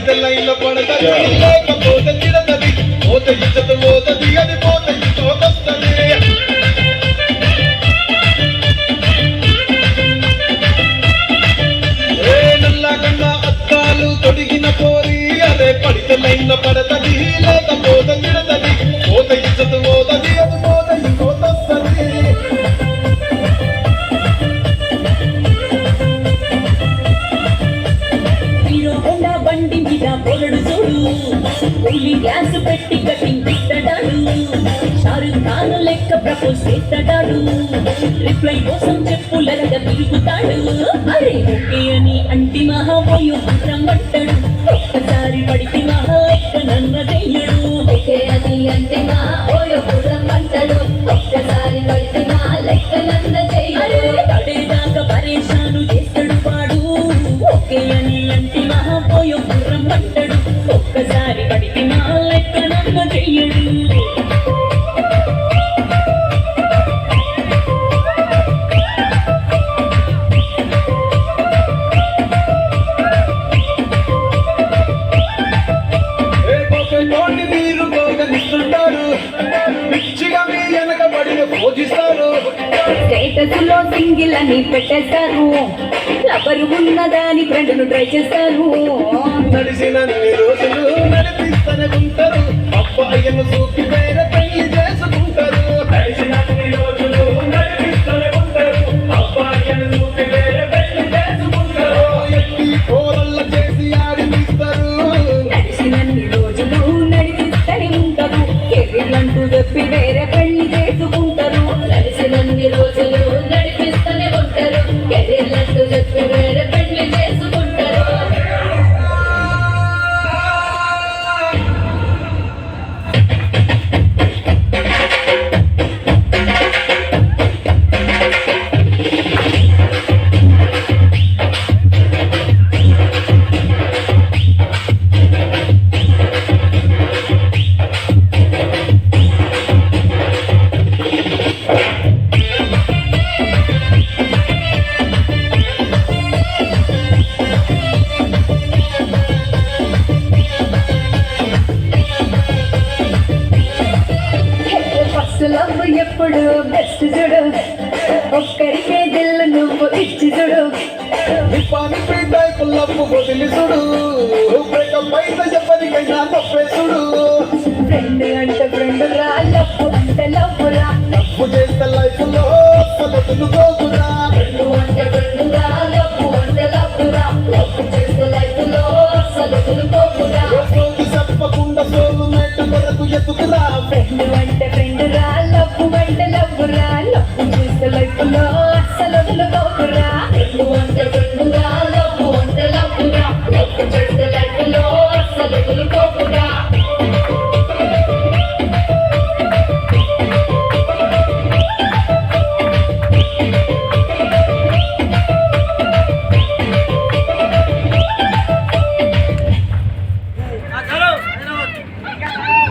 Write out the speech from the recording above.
పడితే లైన్లో పడతది లేకపోతే తిడతది పోత ఇచ్చత పోతది అది పోత ఇంకోతొస్తది ఏ నల్లగన్న అద్దాలు తొడిగిన పోరి అదే పడితే లైన్లో పడతది లేకపోతే తిడతది పోత ఇచ్చత పోతది అది పోత ఇంకోతొస్తది బండి మీద పొరడు చూడు కూలి గ్యాస్ పెట్టి కటింగ్ పెట్టడాడు షారుఖ్ ఖాన్ లెక్క ప్రపోజ్ చేస్తాడు రిప్లై కోసం చెప్పులరగా తిరుగుతాడు అరే ఓకే అని అంటి మహాపోయు రమ్మంటాడు ఒక్కసారి పడితే మహా ఎక్క నన్న చెయ్యడు ఓకే అని అంటే మహాపోయు రమ్మంటాడు ఒక్కసారి పడితే మహా లెక్క నన్న చెయ్యడు పడేదాకా పరేషాను చేస్తాడు వాడు ఓకే అని అంటే మహాపోయు రమ్మంటాడు ఒక్కసారి పడితే మహా లెక్క నన్న చెయ్యడు స్టేటస్ లో సింగిల్ అని పెట్టేస్తారు లవరు ఉన్నదాని ఫ్రెండ్ను ట్రై చేస్తారు నడిచినన్ని రోజులు నడిపిస్తూనే ఉంటారు అబ్బాయిను చూపి వేరే పెళ్లి చేసుకుంటారు నడిచినన్ని రోజులు నడిపిస్తూనే ఉంటారు అబ్బాయిను చూపి వేరే పెళ్లి చేసుకుంటారు ఎత్తి కోరల్ల చేసి ఆడిపిస్తారు నడిచినన్ని రోజులు నడిపిస్తూనే ఉంటారు కెరీర్లంటూ చెప్పి వేరే పెళ్లి చేసుకుంటారు నడిచినన్ని రోజులు నడిపిస్తూనే ఉంటారు కెరీర్లంటూ చెప్పి వేరే పెళ్లి చేసుకుంటారు లవ్ ఎప్పుడు బెస్ట్ చూడు ఒక్కరికే దిల్లు నువ్వు ఇచ్చి చూడు నిప్పాని పీటాయి లవ్వు వదిలి చూడు బ్రేకప్ అయితే ఎవరికైనా నొప్పేసుడు ఫ్రెండ్ అంటే ఫ్రెండ్ రా లవ్ అంటే